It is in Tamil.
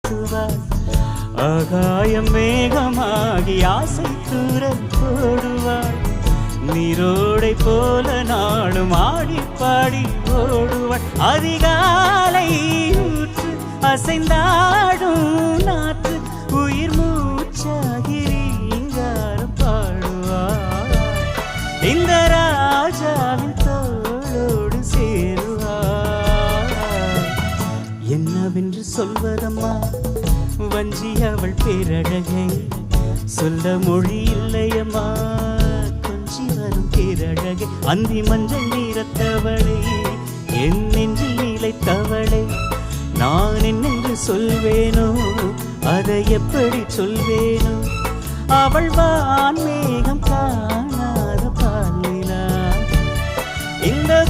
காட்டுவாள். ஆகாயம் மேகமாகி ஆசை தூரல் போடுவாள். நீரோடை போல நாடும் ஆடி பாடி ஓடுவாள். அதிகாலை ஊற்று அசைந்தாடும் நாற்று உயிர் மூச்சாகி ரீங்காரம் பாடுவாள். இந்த ராஜாவின் தோளோடு சேருவாள். என்னவென்று சொல்வதம்மா வஞ்சி அவள் பேரழகை, சொல்ல மொழி இல்லையம்மா கொஞ்சி வரும் பேரழகை. அந்தி மஞ்சள் நீரத்தவளை, என் நெஞ்சில் நிலைத்தவளை, நான் என்னென்று சொல்வேனோ அதை எப்படி சொல்வேனோ. அவள் வான்மேகம் காணாத பாலிலா, இந்த